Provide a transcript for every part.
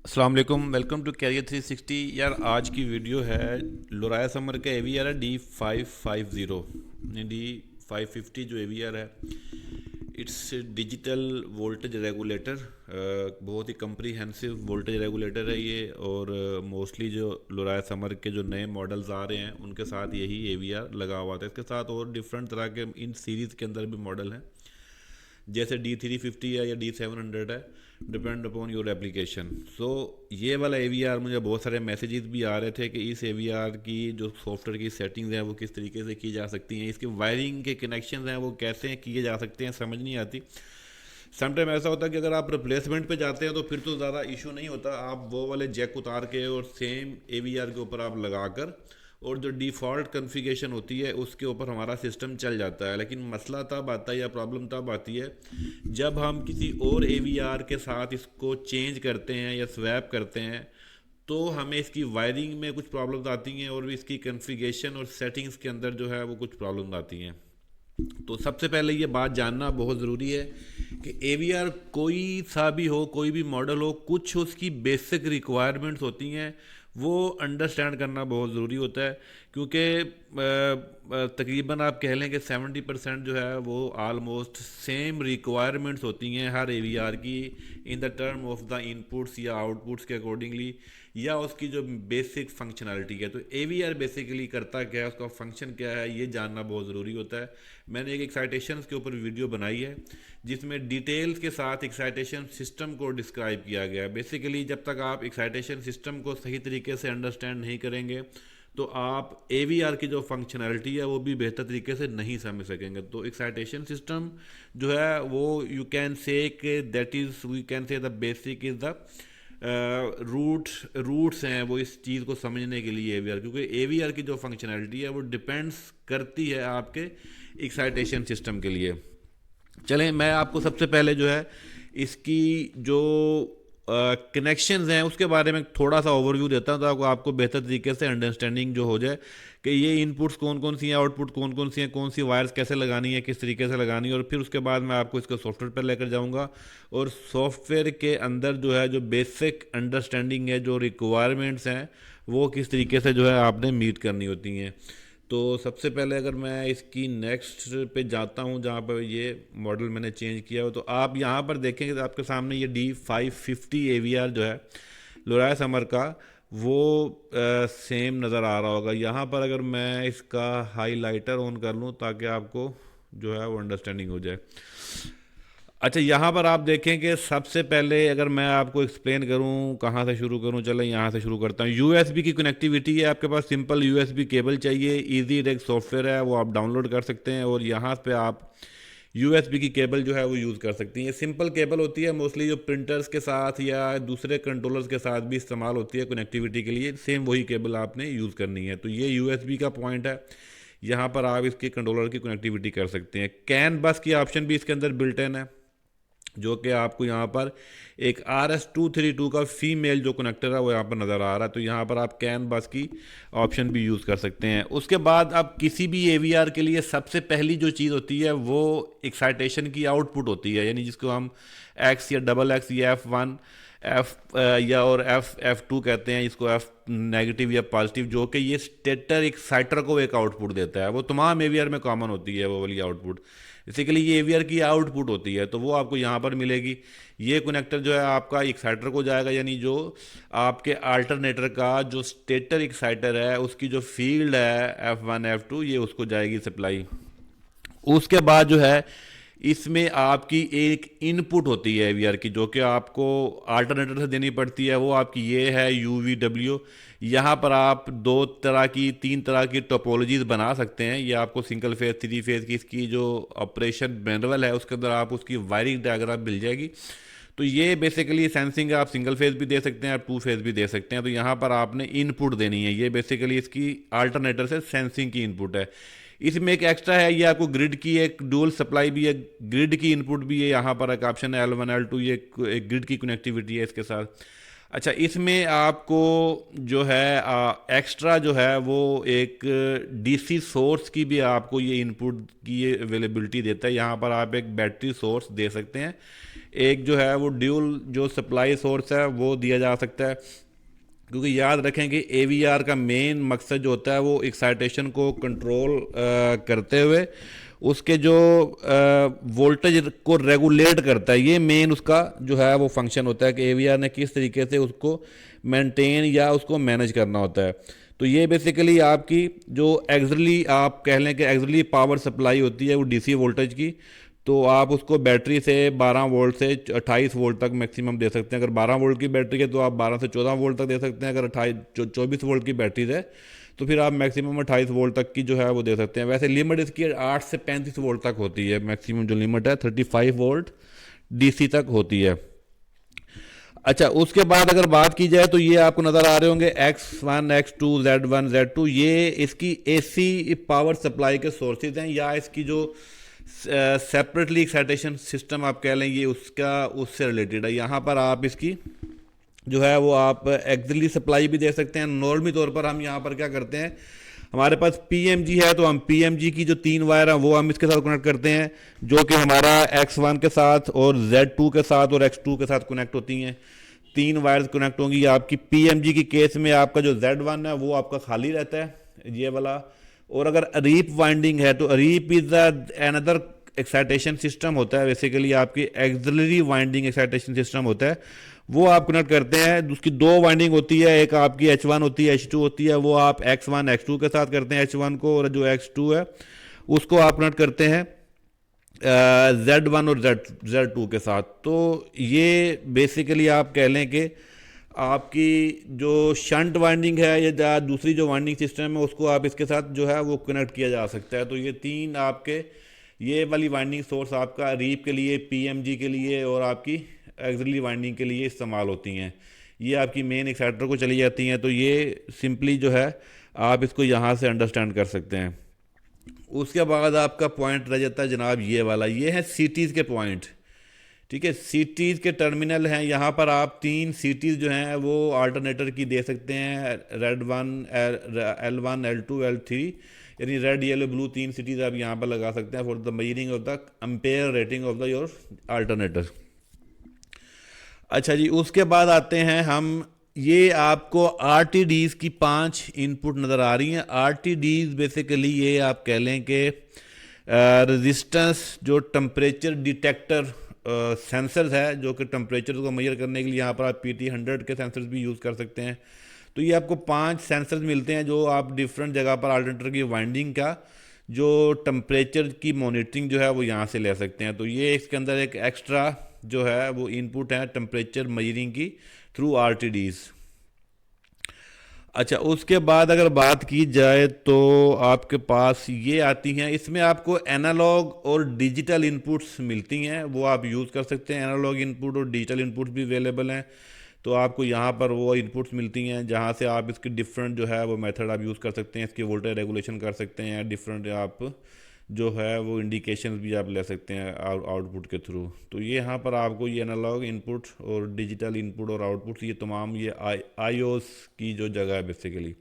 अस्सलाम वालेकुम, welcome to career 360। यार आज की वीडियो है लोराया समर का एवीआर है D550 D550 जो एवीआर है। इट्स डिजिटल वोल्टेज रेगुलेटर, बहुत ही कम्प्रीहेंसिव वोल्टेज रेगुलेटर है ये। और मोस्टली जो लोराया समर के जो नए मॉडल्स आ रहे हैं उनके साथ यही एवीआर लगा हुआ था। इसके साथ और डिफरेंट तरह के इन सीरीज़ के अंदर भी मॉडल हैं, जैसे D350 है या D700 है, डिपेंड अपॉन योर एप्लीकेशन। सो ये वाला एवीआर, मुझे बहुत सारे मैसेजेस भी आ रहे थे कि इस एवीआर की जो सॉफ्टवेयर की सेटिंग्स हैं वो किस तरीके से की जा सकती हैं, इसके वायरिंग के कनेक्शन हैं वो कैसे किए जा सकते हैं, समझ नहीं आती। समटाइम ऐसा होता है कि अगर आप रिप्लेसमेंट पे जाते हैं तो फिर तो ज़्यादा इशू नहीं होता, आप वो वाले जैक उतार के और सेम एवीआर के ऊपर आप लगाकर और जो डिफ़ॉल्ट कॉन्फ़िगरेशन होती है उसके ऊपर हमारा सिस्टम चल जाता है। लेकिन मसला तब आता है या प्रॉब्लम तब आती है जब हम किसी और एवीआर के साथ इसको चेंज करते हैं या स्वैप करते हैं, तो हमें इसकी वायरिंग में कुछ प्रॉब्लम्स आती हैं और इसकी कॉन्फ़िगरेशन और सेटिंग्स के अंदर जो है वो कुछ प्रॉब्लम्स आती हैं। तो सबसे पहले ये बात जानना बहुत ज़रूरी है कि एवीआर कोई सा भी हो, कोई भी मॉडल हो, कुछ उसकी बेसिक रिक्वायरमेंट्स होती हैं, वो अंडरस्टैंड करना बहुत ज़रूरी होता है। क्योंकि तकरीबन आप कह लें कि 70% जो है वो आलमोस्ट सेम रिक्वायरमेंट्स होती हैं हर एवीआर की, in the term of the inputs या आउटपुट्स के अकॉर्डिंगली, या उसकी जो बेसिक फंक्शनैलिटी है। तो एवीआर बेसिकली करता क्या है, उसका फंक्शन क्या है, ये जानना बहुत ज़रूरी होता है। मैंने एक एक्साइटेशंस के ऊपर वीडियो बनाई है जिसमें डिटेल्स के साथ एक्साइटेशन सिस्टम को डिस्क्राइब किया गया है। बेसिकली जब तक आप एक्साइटेशन सिस्टम को सही तरीके से अंडरस्टैंड नहीं करेंगे तो आप एवीआर की जो फंक्शनैलिटी है वो भी बेहतर तरीके से नहीं समझ सकेंगे। तो एक्साइटेशन सिस्टम जो है वो you can say that is we can say the basic is the roots हैं वो इस चीज़ को समझने के लिए एवीआर, क्योंकि एवीआर की जो फंक्शनैलिटी है वो डिपेंड्स करती है आपके एक्साइटेशन सिस्टम के लिए। चलें, मैं आपको सबसे पहले जो है इसकी जो कनेक्शंस हैं उसके बारे में थोड़ा सा ओवरव्यू देता हूँ, ताकि आपको बेहतर तरीके से अंडरस्टैंडिंग जो हो जाए कि ये इनपुट्स कौन कौन सी हैं, आउटपुट कौन कौन सी हैं, कौन सी वायर्स कैसे लगानी है, किस तरीके से लगानी है। और फिर उसके बाद मैं आपको इसको सॉफ्टवेयर पर लेकर जाऊँगा और सॉफ्टवेयर के अंदर जो है जो बेसिक अंडरस्टैंडिंग है, जो रिक्वायरमेंट्स हैं, वो किस तरीके से जो है आपने मीट करनी होती हैं। तो सबसे पहले अगर मैं इसकी नेक्स्ट पे जाता हूँ जहाँ पर ये मॉडल मैंने चेंज किया हो, तो आप यहाँ पर देखेंगे तो आपके सामने ये D550 एवीआर जो है लोराया समर का, वो सेम नज़र आ रहा होगा। यहाँ पर अगर मैं इसका हाईलाइटर ऑन कर लूँ ताकि आपको जो है वो अंडरस्टैंडिंग हो जाए। अच्छा, यहाँ पर आप देखें कि सबसे पहले अगर मैं आपको एक्सप्लेन करूँ कहाँ से शुरू करूँ, चलें यहाँ से शुरू करता हूँ। यूएसबी की कनेक्टिविटी है, आपके पास सिंपल यूएसबी केबल चाहिए, इजी एक सॉफ्टवेयर है वो आप डाउनलोड कर सकते हैं और यहाँ पे आप यूएसबी की केबल जो है वो यूज़ कर सकती हैं। ये सिंपल केबल होती है, मोस्टली जो प्रिंटर्स के साथ या दूसरे कंट्रोलर्स के साथ भी इस्तेमाल होती है कनेक्टिविटी के लिए, सेम वही केबल आपने यूज़ करनी है। तो ये यूएसबी का पॉइंट है, यहाँ पर आप इसके कंट्रोलर की कनेक्टिविटी कर सकते हैं। कैन बस की ऑप्शन भी इसके अंदर बिल्ट इन है, जो कि आपको यहाँ पर एक RS232 का फीमेल जो कनेक्टर है वो यहाँ पर नज़र आ रहा है। तो यहाँ पर आप कैन बस की ऑप्शन भी यूज़ कर सकते हैं। उसके बाद अब किसी भी एवीआर के लिए सबसे पहली जो चीज़ होती है वो एक्साइटेशन की आउटपुट होती है, यानी जिसको हम एक्स या डबल एक्स या F1 एफ या और F2 कहते हैं, इसको F नेगेटिव या पॉजिटिव, जो कि ये स्टेटर एक्साइटर को एक आउटपुट देता है। वो तमाम एवीआर में कॉमन होती है वो वाली आउटपुट। बेसिकली ये एवीआर की आउटपुट होती है, तो वो आपको यहाँ पर मिलेगी। ये कनेक्टर जो है आपका एक्साइटर को जाएगा, यानी जो आपके अल्टरनेटर का जो स्टेटर एक्साइटर है उसकी जो फील्ड है F1 F2, ये उसको जाएगी सप्लाई। उसके बाद जो है इसमें आपकी एक इनपुट होती है एवीआर की, जो कि आपको अल्टरनेटर से देनी पड़ती है। वो आपकी ये है UVW। यहाँ पर आप दो तरह की, तीन तरह की टोपोलॉजीज बना सकते हैं। ये आपको सिंगल फेज, थ्री फेज की इसकी जो ऑपरेशन मैनुअल है उसके अंदर आप उसकी वायरिंग डायग्राम मिल जाएगी। तो ये बेसिकली सेंसिंग आप सिंगल फेज भी दे सकते हैं, आप टू फेज भी दे सकते हैं। तो यहाँ पर आपने इनपुट देनी है, ये बेसिकली इसकी अल्टरनेटर से सेंसिंग की इनपुट है। इसमें एक एक्स्ट्रा है, ये आपको ग्रिड की एक डुअल सप्लाई भी है, ग्रिड की इनपुट भी है। यहाँ पर एक ऑप्शन है L1 L2, ये एक ग्रिड की कनेक्टिविटी है इसके साथ। अच्छा, इसमें आपको जो है एक्स्ट्रा जो है वो एक डीसी सोर्स की भी आपको ये इनपुट की ये अवेलेबिलिटी देता है। यहाँ पर आप एक बैटरी सोर्स दे सकते हैं, एक जो है वो ड्यूल जो सप्लाई सोर्स है वो दिया जा सकता है। क्योंकि याद रखें कि एवीआर का मेन मकसद जो होता है वो एक्साइटेशन को कंट्रोल करते हुए उसके जो वोल्टेज को रेगुलेट करता है, ये मेन उसका जो है वो फंक्शन होता है कि एवीआर ने किस तरीके से उसको मेंटेन या उसको मैनेज करना होता है। तो ये बेसिकली आपकी जो एक्सली आप कह लें कि एक्सली पावर सप्लाई होती है वो डीसी वोल्टेज की, तो आप उसको बैटरी से 12 वोल्ट से 28 वोल्ट तक मैक्सिमम दे सकते हैं। अगर 12 वोल्ट की बैटरी है तो आप 12 से 14 वोल्ट तक दे सकते हैं। अगर 24 वोल्ट की बैटरी है तो फिर आप मैक्सिमम 28 वोल्ट तक की जो है वो दे सकते हैं। वैसे लिमिट इसकी 8 से 35 वोल्ट तक होती है, मैक्सिमम जो लिमिट है 35 वोल्ट डीसी तक होती है। अच्छा, उसके बाद अगर बात की जाए तो ये आपको नज़र आ रहे होंगे X1, X2, Z1, Z2, ये इसकी एसी पावर सप्लाई के सोर्सेज हैं, या इसकी जो सेपरेटली एक्साइटेशन सिस्टम आप कह लें ये उसका उससे रिलेटेड है। यहाँ पर आप इसकी जो है वो आप एक्सिलरी सप्लाई भी दे सकते हैं। नॉर्मली तौर पर हम यहाँ पर क्या करते हैं, हमारे पास पीएमजी है तो हम पीएमजी की जो 3 वायर हैं वो हम इसके साथ कनेक्ट करते हैं, जो कि हमारा X1 के साथ और Z2 के साथ और X2 के साथ कनेक्ट होती हैं। 3 वायर्स कनेक्ट होंगी आपकी। पीएमजी की केस में आपका जो Z1 है वो आपका खाली रहता है, ये वाला। और अगर रीप वाइंडिंग है तो reap is another excitation system होता है, बेसिकली आपकी एक्सिलरी वाइंडिंग एक्साइटेशन सिस्टम होता है, वो आप कनेक्ट करते हैं। उसकी 2 वाइंडिंग होती है, एक आपकी H1 होती है, H2 होती है, वो आप X1 X2 के साथ करते हैं H1 को, और जो X2 है उसको आप कनेक्ट करते हैं Z1 और Z2 के साथ। तो ये बेसिकली आप कह लें कि आपकी जो शंट वाइंडिंग है या दूसरी जो वाइंडिंग सिस्टम है उसको आप इसके साथ जो है वो कनेक्ट किया जा सकता है। तो ये 3 आपके ये वाली वाइंडिंग सोर्स आपका रीप के लिए, पीएमजी के लिए और आपकी एक्सिलरी वाइंडिंग के लिए इस्तेमाल होती हैं। ये आपकी मेन एक्साइटर को चली जाती हैं। तो ये सिंपली जो है आप इसको यहाँ से अंडरस्टैंड कर सकते हैं। उसके बाद आपका पॉइंट रह जाता है जनाब ये वाला, ये है सीटीज़ के पॉइंट। ठीक है, सीटीज़ के टर्मिनल हैं। यहाँ पर आप 3 सीटीज़ जो हैं वो अल्टरनेटर की दे सकते हैं, रेड 1, L1, L2, L3, यानी रेड येलो ब्लू 3 सीटीज़ आप यहाँ पर लगा सकते हैं for the measuring of the ampere rating of the your alternator. अच्छा जी, उसके बाद आते हैं हम, ये आपको RTDs की 5 इनपुट नज़र आ रही हैं। RTDs बेसिकली ये आप कह लें कि रेजिस्टेंस जो टेम्परेचर डिटेक्टर सेंसर्स है, जो कि टेम्परेचर को मेजर करने के लिए यहाँ पर आप PT100 के सेंसर्स भी यूज़ कर सकते हैं। तो ये आपको 5 सेंसर्स मिलते हैं जो आप डिफरेंट जगह पर अल्टरनेटर की वाइंडिंग का जो टेम्परेचर की मॉनिटरिंग जो है वो यहाँ से ले सकते हैं। तो ये इसके अंदर एक एक्स्ट्रा जो है वो इनपुट है टेम्परेचर मेजरिंग की थ्रू RTDs। अच्छा, उसके बाद अगर बात की जाए तो आपके पास ये आती हैं, इसमें आपको एनालॉग और डिजिटल इनपुट्स मिलती हैं, वो आप यूज़ कर सकते हैं। एनालॉग इनपुट और डिजिटल इनपुट्स भी अवेलेबल हैं। तो आपको यहाँ पर वो इनपुट्स मिलती हैं जहाँ से आप इसके डिफरेंट जो है वो मेथड आप यूज़ कर सकते हैं, इसकी वोल्टेज रेगुलेशन कर सकते हैं, डिफरेंट आप जो है वो इंडिकेशन भी आप ले सकते हैं आउटपुट के थ्रू। तो ये यहाँ पर आपको ये एनालॉग इनपुट और डिजिटल इनपुट और आउटपुट ये तमाम ये आईओस की जो जगह है बेसिकली।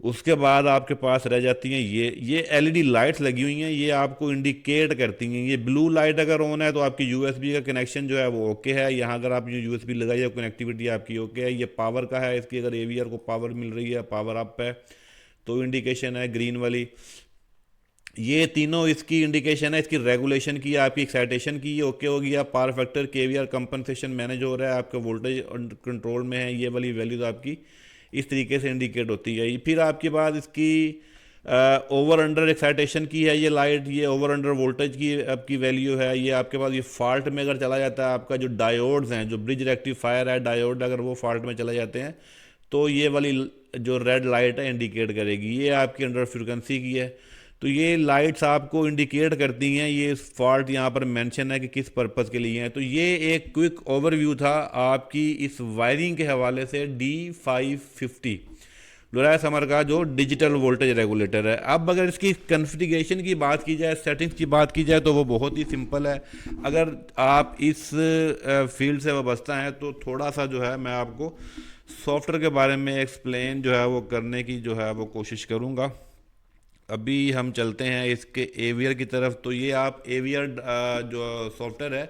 उसके बाद आपके पास रह जाती हैं ये LED लाइट्स लगी हुई हैं, ये आपको इंडिकेट करती हैं। ये ब्लू लाइट अगर ऑन है तो आपकी USB का कनेक्शन जो है वो ओके है। यहाँ अगर आप USB लगाई है कनेक्टिविटी आपकी ओके है। ये पावर का है, इसकी अगर AVR को पावर मिल रही है, पावर अप है, तो इंडिकेशन है ग्रीन वाली। ये तीनों इसकी इंडिकेशन है, इसकी रेगुलेशन की, आपकी एक्साइटेशन की, ये ओके हो गया। Power factor KVR compensation manage हो रहा है, आपका वोल्टेज कंट्रोल में है, ये वाली वैल्यूज आपकी इस तरीके से इंडिकेट होती है। फिर आपके बाद इसकी ओवर अंडर एक्साइटेशन की है ये लाइट, ये ओवर अंडर वोल्टेज की आपकी वैल्यू है। ये आपके पास ये फॉल्ट में अगर चला जाता है, आपका जो डायोड्स हैं, जो ब्रिज रेक्टिफायर है डायोड, अगर वो फॉल्ट में चले जाते हैं तो ये वाली जो रेड लाइट है इंडिकेट करेगी। ये आपकी अंडर फ्रिक्वेंसी की है। तो ये लाइट्स आपको इंडिकेट करती हैं, ये फॉल्ट यहाँ पर मेंशन है कि किस पर्पज़ के लिए हैं। तो ये एक क्विक ओवरव्यू था आपकी इस वायरिंग के हवाले से D550 लोरा समर का जो डिजिटल वोल्टेज रेगुलेटर है। अब अगर इसकी कॉन्फ़िगरेशन की बात की जाए, सेटिंग्स की बात की जाए, तो वो बहुत ही सिंपल है। अगर आप इस फील्ड से वाबस्ता हैं तो थोड़ा सा जो है मैं आपको सॉफ्टवेयर के बारे में एक्सप्लेन जो है वो करने की जो है वो कोशिश करूँगा। अभी हम चलते हैं इसके एवियर की तरफ। तो ये आप एवियर जो सॉफ्टवेयर है,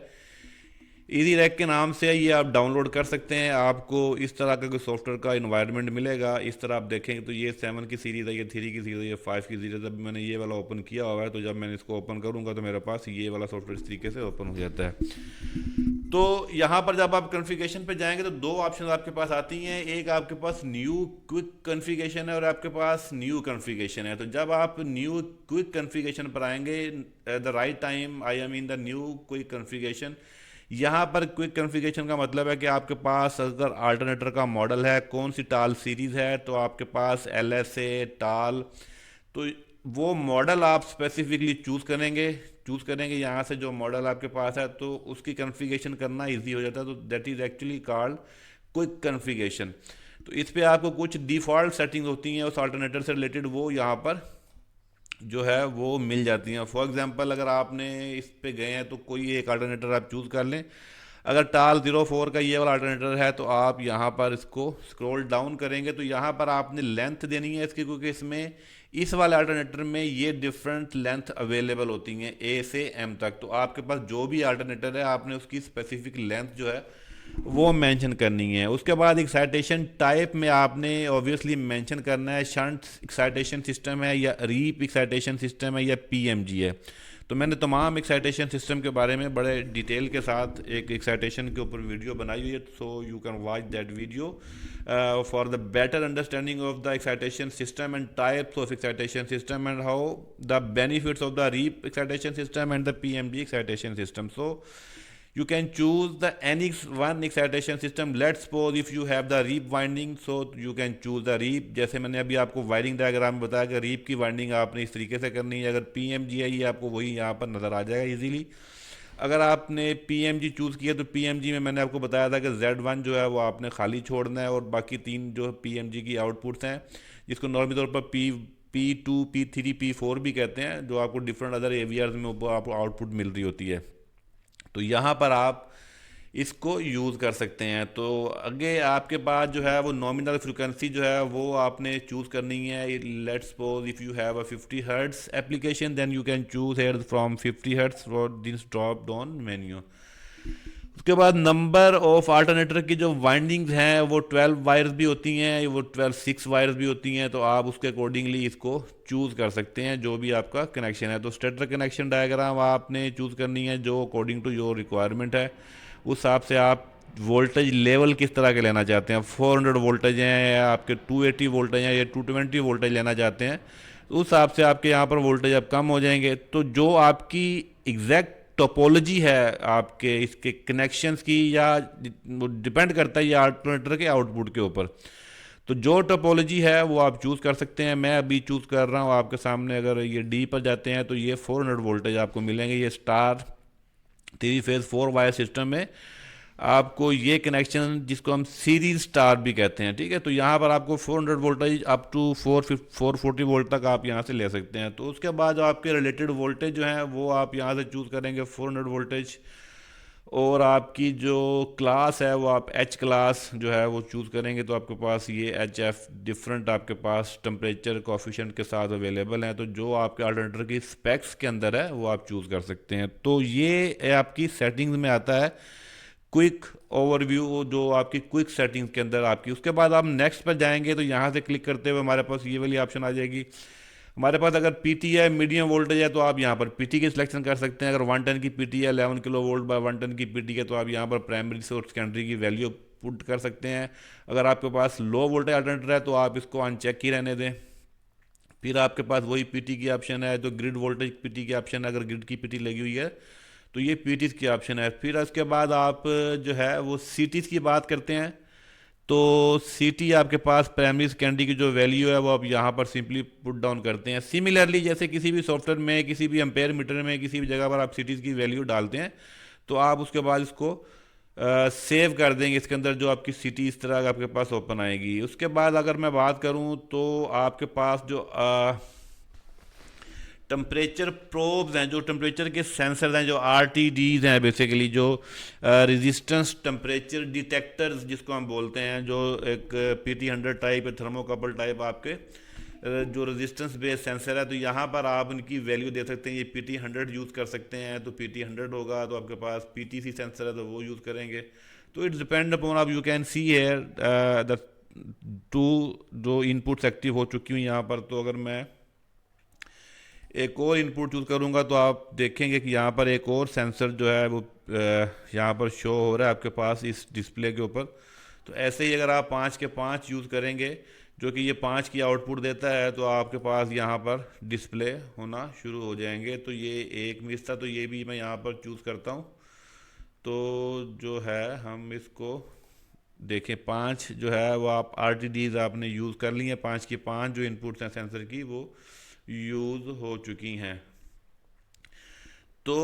इजी रैक के नाम से ये आप डाउनलोड कर सकते हैं। आपको इस तरह का कोई सॉफ्टवेयर का इन्वायरमेंट मिलेगा। इस तरह आप देखेंगे तो ये 7 की सीरीज़ है, ये 3 की सीरीज़ है, ये 5 की सीरीज़ है। अभी मैंने ये वाला ओपन किया हुआ है, तो जब मैंने इसको ओपन करूँगा तो मेरे पास ये वाला सॉफ्टवेयर इस तरीके से ओपन हो जाता है। तो यहाँ पर जब आप कॉन्फ़िगरेशन पे जाएंगे तो दो ऑप्शन आपके पास आती हैं। एक आपके पास न्यू क्विक कॉन्फ़िगरेशन है और आपके पास न्यू कॉन्फ़िगरेशन है। तो जब आप न्यू क्विक कॉन्फ़िगरेशन पर आएंगे, the right time I am in the new quick configuration. यहाँ पर क्विक कॉन्फ़िगरेशन का मतलब है कि आपके पास अगर अल्टरनेटर का मॉडल है, कौन सी टाल सीरीज़ है, तो आपके पास LSA टाल, तो वो मॉडल आप स्पेसिफिकली चूज़ करेंगे यहाँ से। जो मॉडल आपके पास है तो उसकी कॉन्फ़िगरेशन करना इजी हो जाता है। तो that is actually called quick configuration. तो इस पे आपको कुछ डिफ़ॉल्ट सेटिंग होती हैं उस अल्टरनेटर से रिलेटेड, वो यहाँ पर जो है वो मिल जाती हैं। फॉर एग्जांपल अगर आपने इस पे गए हैं तो कोई एक अल्टरनेटर आप चूज़ कर लें। अगर टाल 04 का ये वाला अल्टरनेटर है तो आप यहाँ पर इसको स्क्रॉल डाउन करेंगे तो यहाँ पर आपने लेंथ देनी है इसकी, क्योंकि इसमें इस वाले अल्टरनेटर में ये डिफरेंट लेंथ अवेलेबल होती हैं A से M तक। तो आपके पास जो भी अल्टरनेटर है आपने उसकी स्पेसिफिक लेंथ जो है वो मेंशन करनी है। उसके बाद एक्साइटेशन टाइप में आपने ऑब्वियसली मेंशन करना है शंट एक्साइटेशन सिस्टम है या रीप एक्साइटेशन सिस्टम है या PMG है। तो मैंने तमाम एक्साइटेशन सिस्टम के बारे में बड़े डिटेल के साथ एक एक्साइटेशन के ऊपर वीडियो बनाई हुई है, so you can watch that video for the better understanding of the excitation system and types of excitation system and how the benefits of the reap excitation system and the PMG excitation system. So you can choose the NX1 excitation system. Let's suppose if you have the reap winding, so you can choose the reap। जैसे मैंने अभी आपको wiring diagram में बताया कि reap की winding आपने इस तरीके से करनी है। अगर PMG है ये आपको वही यहाँ पर नज़र आ जाएगा इजीली। अगर आपने PMG चूज़ किया तो PMG में मैंने आपको बताया था कि Z1 जो है वो आपने खाली छोड़ना है और बाकी 3 जो PMG की आउटपुट्स हैं, जिसको नॉर्मली तौर पर P2 P3 P4 भी कहते हैं, जो आपको डिफरेंट अदर AVRs में आपको आउटपुट मिल रही होती है। तो यहाँ पर आप इसको यूज़ कर सकते हैं। तो आगे आपके पास जो है वो नॉमिनल फ्रिक्वेंसी जो है वो आपने चूज़ करनी है। Let's suppose if you have a 50 hertz application then you can choose here from 50 hertz for this drop down menu. उसके बाद नंबर ऑफ अल्टरनेटर की जो वाइंडिंग्स हैं वो 12 वायर्स भी होती हैं, वो 6 वायर्स भी होती हैं। तो आप उसके अकॉर्डिंगली इसको चूज़ कर सकते हैं जो भी आपका कनेक्शन है। तो स्टेटर कनेक्शन डायग्राम आपने चूज़ करनी है जो अकॉर्डिंग टू योर रिक्वायरमेंट है। उस हिसाब से आप वोल्टेज लेवल किस तरह के लेना चाहते हैं, 400 वोल्टेज हैं या आपके 280 वोल्टेज हैं या 220 वोल्टेज लेना चाहते हैं, तो उस हिसाब से आपके यहाँ पर वोल्टेज अब कम हो जाएंगे। तो जो आपकी एग्जैक्ट टोपोलॉजी है आपके इसके कनेक्शंस की, या वो डिपेंड करता है या अल्टरनेटर के आउटपुट के ऊपर। तो जो टोपोलॉजी है वो आप चूज़ कर सकते हैं। मैं अभी चूज़ कर रहा हूँ आपके सामने। अगर ये D पर जाते हैं तो ये 400 वोल्टेज आपको मिलेंगे। ये स्टार 3 फेज़ 4 वायर सिस्टम में आपको ये कनेक्शन, जिसको हम सीरीज स्टार भी कहते हैं, ठीक है। तो यहाँ पर आपको 400 वोल्टेज अप टू 440 वोल्ट तक आप यहाँ से ले सकते हैं। तो उसके बाद जो आपके रिलेटेड वोल्टेज जो हैं वो आप यहाँ से चूज़ करेंगे 400 वोल्टेज। और आपकी जो क्लास है वो आप H क्लास जो है वो चूज़ करेंगे। तो आपके पास ये HF डिफरेंट आपके पास टेम्परेचर कोफिशिएंट के साथ अवेलेबल हैं। तो जो आपके अल्टरनेटर की स्पेक्स के अंदर है वो आप चूज़ कर सकते हैं। तो ये आपकी सेटिंग्स में आता है क्विक ओवरव्यू, जो आपकी क्विक सेटिंग्स के अंदर आपकी। उसके बाद आप नेक्स्ट पर जाएंगे तो यहाँ से क्लिक करते हुए हमारे पास ये वाली ऑप्शन आ जाएगी। हमारे पास अगर PT है, मीडियम वोल्टेज है, तो आप यहाँ पर PT की सिलेक्शन कर सकते हैं। अगर 110 की PT है, 11 किलो वोल्ट बाय 110 की PT है, तो आप यहाँ पर प्राइमरी से और सेकेंडरी की वैल्यू पुट कर सकते हैं। अगर आपके पास लो वोल्टेज अल्टरनेटर है तो आप इसको अनचेक ही रहने दें। फिर आपके पास वही PT की ऑप्शन है, तो ग्रिड वोल्टेज PT की ऑप्शन है। अगर ग्रिड की PT लगी हुई है तो ये PTs की ऑप्शन है। फिर उसके बाद आप जो है वो CTs की बात करते हैं। तो CT आपके पास प्राइमरी सेकेंडरी की जो वैल्यू है वो आप यहाँ पर सिंपली पुट डाउन करते हैं। सिमिलरली जैसे किसी भी सॉफ्टवेयर में, किसी भी एम्पेयर मीटर में, किसी भी जगह पर आप CTs की वैल्यू डालते हैं तो आप उसके बाद इसको सेव कर देंगे इसके अंदर, जो आपकी सिटी इस तरह आपके पास ओपन आएगी। उसके बाद अगर मैं बात करूं तो आपके पास जो टेम्परेचर प्रोब्स हैं, जो टेम्परेचर के सेंसर हैं, जो RTDs हैं, बेसिकली जो रेजिस्टेंस टेम्परेचर डिटेक्टर्स जिसको हम बोलते हैं, जो एक PT100 टाइप थर्मोकपल टाइप आपके जो रेजिस्टेंस बेस्ड सेंसर है, तो यहाँ पर आप उनकी वैल्यू दे सकते हैं। ये PT100 यूज़ कर सकते हैं, तो PT100 होगा, तो आपके पास PTC सेंसर है तो वो यूज़ करेंगे। तो इट्स डिपेंड अपॉन, आप you can see here the two जो इनपुट्स एक्टिव हो चुकी हूँ यहाँ पर। तो अगर मैं एक और इनपुट यूज़ करूँगा तो आप देखेंगे कि यहाँ पर एक और सेंसर जो है वो यहाँ पर शो हो रहा है आपके पास इस डिस्प्ले के ऊपर। तो ऐसे ही अगर आप 5 के 5 यूज़ करेंगे, जो कि ये 5 की आउटपुट देता है, तो आपके पास यहाँ पर डिस्प्ले होना शुरू हो जाएंगे। तो ये एक मिस था, तो ये भी मैं यहाँ पर चूज़ करता हूँ। तो जो है हम इसको देखें, 5 जो है वो आप RTDs आपने यूज़ कर ली हैं, 5 की 5 जो इनपुट्स हैं सेंसर की वो यूज़ हो चुकी हैं। तो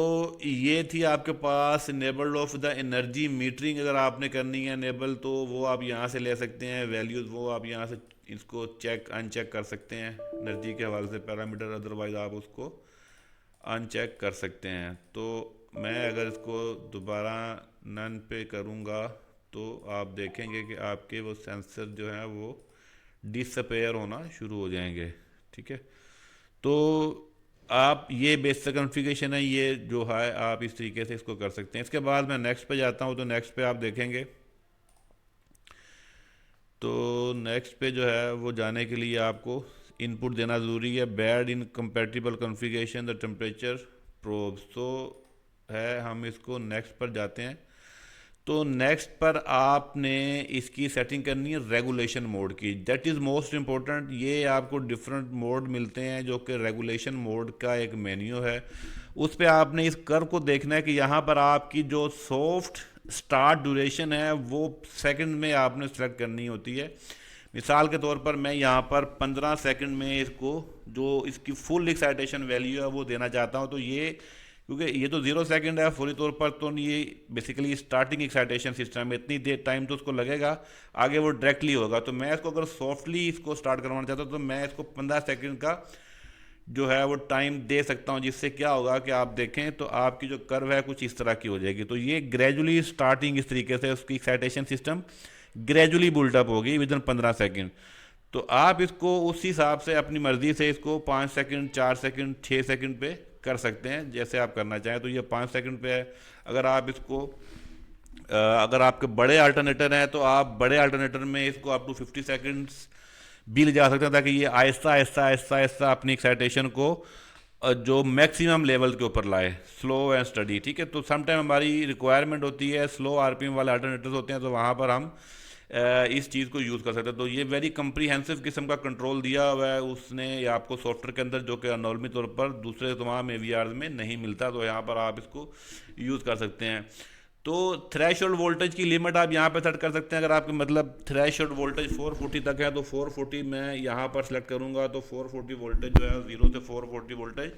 ये थी आपके पास enabled of the energy metering. अगर आपने करनी है इनेबल तो वो आप यहाँ से ले सकते हैं वैल्यूज़, वो आप यहाँ से इसको चेक अनचेक कर सकते हैं एनर्जी के हवाले से पैरामीटर, अदरवाइज आप उसको अनचेक कर सकते हैं। तो मैं अगर इसको दोबारा नन पे करूँगा तो आप देखेंगे कि आपके वो सेंसर जो हैं वो डिसअपेयर होना शुरू हो जाएंगे। ठीक है, तो आप ये बेसिक कॉन्फ़िगरेशन है, ये जो है आप इस तरीके से इसको कर सकते हैं। इसके बाद मैं नेक्स्ट पे जाता हूँ, तो नेक्स्ट पे आप देखेंगे, तो नेक्स्ट पे जो है वो जाने के लिए आपको इनपुट देना ज़रूरी है। Bad in compatible configuration the temperature probes, तो है हम इसको नेक्स्ट पर जाते हैं। तो नेक्स्ट पर आपने इसकी सेटिंग करनी है रेगुलेशन मोड की, दैट इज़ मोस्ट इम्पोर्टेंट। ये आपको डिफरेंट मोड मिलते हैं, जो कि रेगुलेशन मोड का एक मेन्यू है। उस पर आपने इस कर्व को देखना है कि यहाँ पर आपकी जो सॉफ्ट स्टार्ट ड्यूरेशन है वो सेकंड में आपने सेलेक्ट करनी होती है। मिसाल के तौर पर मैं यहाँ पर 15 सेकंड में इसको जो इसकी फुल एक्साइटेशन वैल्यू है वो देना चाहता हूँ। तो ये क्योंकि ये तो 0 सेकंड है फौरी तौर पर, तो ये बेसिकली स्टार्टिंग एक्साइटेशन सिस्टम है, इतनी देर टाइम तो उसको लगेगा, आगे वो डायरेक्टली होगा। तो मैं इसको अगर सॉफ्टली इसको स्टार्ट करवाना चाहता हूँ तो मैं इसको 15 सेकंड का जो है वो टाइम दे सकता हूँ, जिससे क्या होगा कि आप देखें तो आपकी जो कर्व है कुछ इस तरह की हो जाएगी। तो ये ग्रेजुअली स्टार्टिंग इस तरीके से उसकी एक्साइटेशन सिस्टम ग्रेजुअली बुल्डअप होगी विद इन 15 सेकंड। तो आप इसको उस हिसाब से अपनी मर्ज़ी से इसको 5 सेकंड, 4 सेकंड, 6 सेकंड पे कर सकते हैं, जैसे आप करना चाहें। तो ये 5 सेकंड पे है। अगर आप इसको अगर आपके बड़े अल्टरनेटर हैं तो आप बड़े अल्टरनेटर में इसको अप टू 50 सेकंड्स भी ले जा सकते हैं, ताकि ये आहिस्ता आहिस्ता आहिस्ता आहिस्ता अपनी एक्साइटेशन को जो मैक्सिमम लेवल के ऊपर लाए, स्लो एंड स्टडी। ठीक है, तो समटाइम हमारी रिक्वायरमेंट होती है स्लो RPM वाले अल्टरनेटर्स होते हैं, तो वहाँ पर हम इस चीज़ को यूज़ कर सकते हैं। तो ये वेरी कम्प्रीहेंसिव किस्म का कंट्रोल दिया हुआ है उसने आपको सॉफ्टवेयर के अंदर, जो कि अनोलमी तौर पर दूसरे तमाम AVRs में नहीं मिलता। तो यहाँ पर आप इसको यूज़ कर सकते हैं। तो थ्रेशोल्ड वोल्टेज की लिमिट आप यहाँ पे सेट कर सकते हैं। अगर आपके मतलब थ्रेशोल्ड वोल्टेज 440 तक है तो 440 मैं यहाँ पर सेलेक्ट करूँगा, तो 440 वोल्टेज जो है 0 से 440 वोल्टेज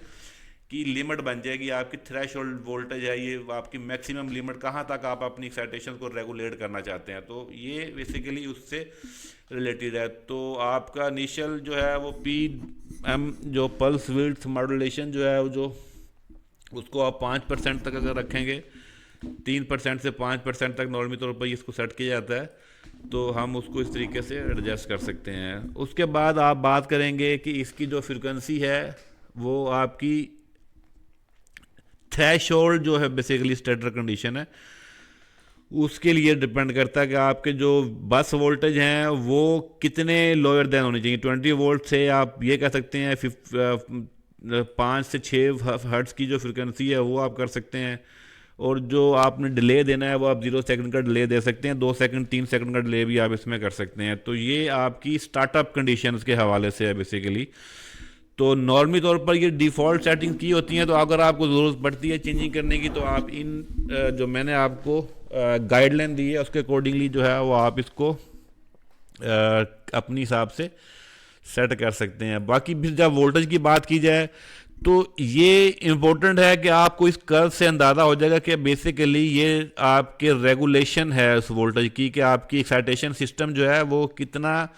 की लिमिट बन जाएगी। आपकी थ्रेशोल्ड वोल्टेज है, ये आपकी मैक्सिमम लिमिट, कहाँ तक आप अपनी एक्साइटेशन को रेगुलेट करना चाहते हैं। तो ये बेसिकली उससे रिलेटेड है। तो आपका इनिशियल जो है वो PM जो पल्स विड्थ मॉड्यूलेशन जो है वो जो उसको आप 5% तक अगर रखेंगे, 3% से 5% तक नॉर्मली तौर पर इसको सेट किया जाता है, तो हम उसको इस तरीके से एडजस्ट कर सकते हैं। उसके बाद आप बात करेंगे कि इसकी जो फ्रिक्वेंसी है वो आपकी थ्रेशोल्ड जो है बेसिकली स्टैंडर कंडीशन है, उसके लिए डिपेंड करता है कि आपके जो बस वोल्टेज हैं वो कितने लोअर देन होनी चाहिए। 20 वोल्ट से आप ये कह सकते हैं 5 से 6 हर्ट्ज़ की जो फ्रिक्वेंसी है वो आप कर सकते हैं। और जो आपने डिले देना है वो आप 0 सेकंड का डिले दे सकते हैं, 2 सेकंड 3 सेकंड का डिले भी आप इसमें कर सकते हैं। तो ये आपकी स्टार्टअप कंडीशंस के हवाले से है बेसिकली। तो नॉर्मली तौर पर ये डिफ़ॉल्ट सेटिंग की होती हैं। तो अगर आपको ज़रूरत पड़ती है चेंजिंग करने की तो आप इन जो मैंने आपको गाइडलाइन दी है उसके अकॉर्डिंगली जो है वो आप इसको अपनी हिसाब से सेट कर सकते हैं। बाकी फिर जब वोल्टेज की बात की जाए तो ये इम्पोर्टेंट है कि आपको इस कर्व से अंदाज़ा हो जाएगा कि बेसिकली ये आपके रेगुलेशन है उस वोल्टेज की, कि आपकी एक्साइटेशन सिस्टम जो है वो कितना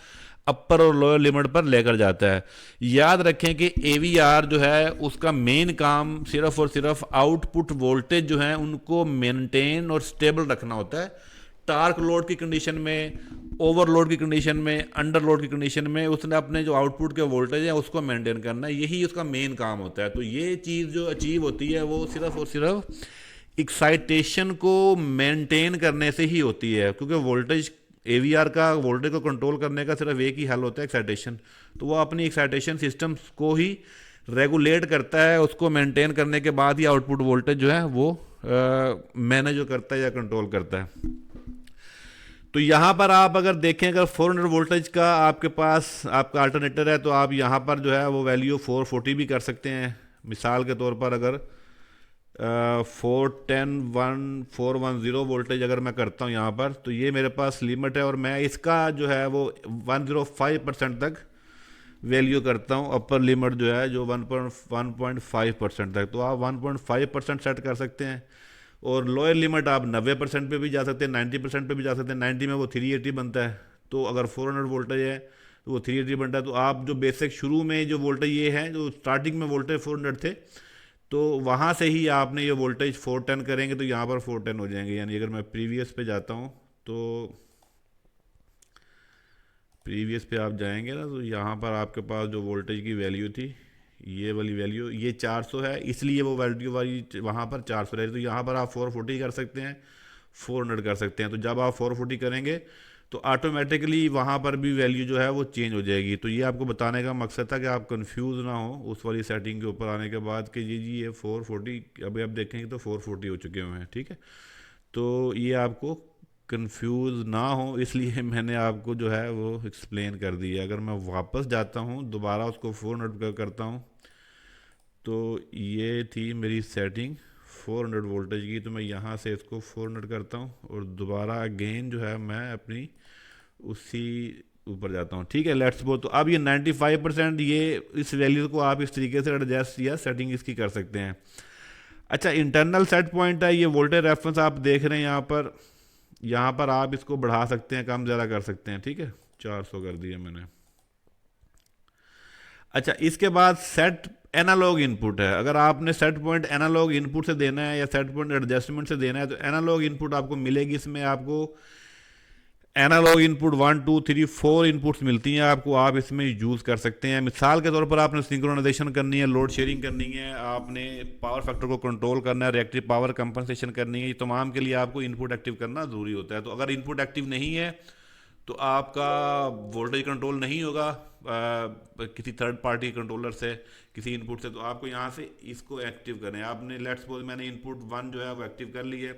अपर और लोअर लिमिट पर लेकर जाता है। याद रखें कि एवीआर जो है उसका मेन काम सिर्फ और सिर्फ आउटपुट वोल्टेज जो है उनको मेंटेन और स्टेबल रखना होता है। टार्क लोड की कंडीशन में, ओवरलोड की कंडीशन में, अंडरलोड की कंडीशन में उसने अपने जो आउटपुट के वोल्टेज है उसको मेंटेन करना है, यही उसका मेन काम होता है। तो ये चीज़ जो अचीव होती है वो सिर्फ और सिर्फ एक्साइटेशन को मेंटेन करने से ही होती है, क्योंकि वोल्टेज एवीआर का वोल्टेज को कंट्रोल करने का सिर्फ एक ही हल होता है, एक्साइटेशन। तो वो अपनी एक्साइटेशन सिस्टम को ही रेगुलेट करता है, उसको मेंटेन करने के बाद ही आउटपुट वोल्टेज जो है वो मैनेज जो करता है या कंट्रोल करता है। तो यहाँ पर आप अगर देखें, अगर 400 वोल्टेज का आपके पास आपका अल्टरनेटर है तो आप यहाँ पर जो है वो वैल्यू 440 भी कर सकते हैं। मिसाल के तौर पर अगर 410 वोल्टेज अगर मैं करता हूँ यहाँ पर, तो ये मेरे पास लिमिट है और मैं इसका जो है वो 105% तक वैल्यू करता हूँ। अपर लिमिट जो है जो 1.5% तक, तो आप 1.5% सेट कर सकते हैं। और लोअर लिमिट आप 90% पे भी जा सकते हैं, 90% पे भी जा सकते हैं। 90 में वो 380 बनता है, तो अगर 400 वोल्टेज है तो वो 380 बनता है। तो आप जो बेसिक शुरू में जो वोल्टेज ये है, जो स्टार्टिंग में वोल्टेज 400 थे, तो वहाँ से ही आपने ये वोल्टेज 410 करेंगे तो यहाँ पर 410 हो जाएंगे। यानी अगर मैं प्रीवियस पे जाता हूँ तो प्रीवियस पे आप जाएंगे ना, तो यहाँ पर आपके पास जो वोल्टेज की वैल्यू थी, ये वाली वैल्यू, ये 400 है, इसलिए वो वैल्यू वाली वहाँ पर 400 रही। तो यहाँ पर आप 440 कर सकते हैं, 400 कर सकते हैं। तो जब आप 440 करेंगे तो ऑटोमेटिकली वहाँ पर भी वैल्यू जो है वो चेंज हो जाएगी। तो ये आपको बताने का मकसद था कि आप कंफ्यूज ना हो उस वाली सेटिंग के ऊपर आने के बाद कि जी ये 440, अभी आप देखेंगे तो 440 हो चुके हुए हैं, ठीक है। तो ये आपको कंफ्यूज ना हो इसलिए मैंने आपको जो है वो एक्सप्लेन कर दिया। अगर मैं वापस जाता हूँ दोबारा उसको 400 करता हूँ, तो ये थी मेरी सेटिंग 400 वोल्टेज की, तो मैं यहाँ से इसको 400 करता हूँ और दोबारा अगेन जो है मैं अपनी उसी ऊपर जाता हूँ, ठीक है। Let's go. तो अब ये 95%, ये इस वैल्यू को आप इस तरीके से एडजस्ट या सेटिंग इसकी कर सकते हैं। अच्छा, इंटरनल सेट पॉइंट है ये वोल्टेज रेफरेंस आप देख रहे हैं यहाँ पर आप इसको बढ़ा सकते हैं, कम ज़्यादा कर सकते हैं, ठीक है। 400 कर दिया मैंने। अच्छा, इसके बाद सेट एनालॉग इनपुट है। अगर आपने सेट पॉइंट एनालॉग इनपुट से देना है या सेट पॉइंट एडजस्टमेंट से देना है, तो एनालॉग इनपुट आपको मिलेगी। इसमें आपको एनालॉग इनपुट 1 2 3 4 इनपुट्स मिलती हैं आपको, आप इसमें यूज़ कर सकते हैं। मिसाल के तौर पर आपने सिंक्रोनाइजेशन करनी है, लोड शेयरिंग करनी है, आपने पावर फैक्टर को कंट्रोल करना है, रिएक्टिव पावर कंपनसेशन करनी है, ये तमाम के लिए आपको इनपुट एक्टिव करना ज़रूरी होता है। तो अगर इनपुट एक्टिव नहीं है तो आपका वोल्टेज कंट्रोल नहीं होगा किसी थर्ड पार्टी कंट्रोलर से, किसी इनपुट से। तो आपको यहाँ से इसको एक्टिव करें। आपने लेट्स सपोज मैंने इनपुट 1 जो है वो एक्टिव कर ली है।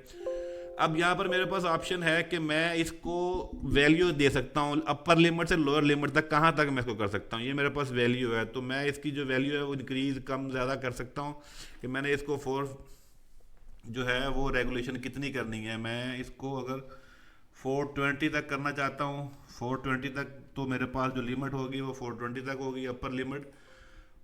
अब यहाँ पर मेरे पास ऑप्शन है कि मैं इसको वैल्यू दे सकता हूँ अपर लिमिट से लोअर लिमिट तक, कहाँ तक मैं इसको कर सकता हूँ। ये मेरे पास वैल्यू है, तो मैं इसकी जो वैल्यू है वो इंक्रीज कम ज़्यादा कर सकता हूँ कि मैंने इसको 4 जो है वो रेगुलेशन कितनी करनी है। मैं इसको अगर 420 तक करना चाहता हूँ, 420 तक, तो मेरे पास जो लिमिट होगी वो 420 तक होगी अपर लिमिट।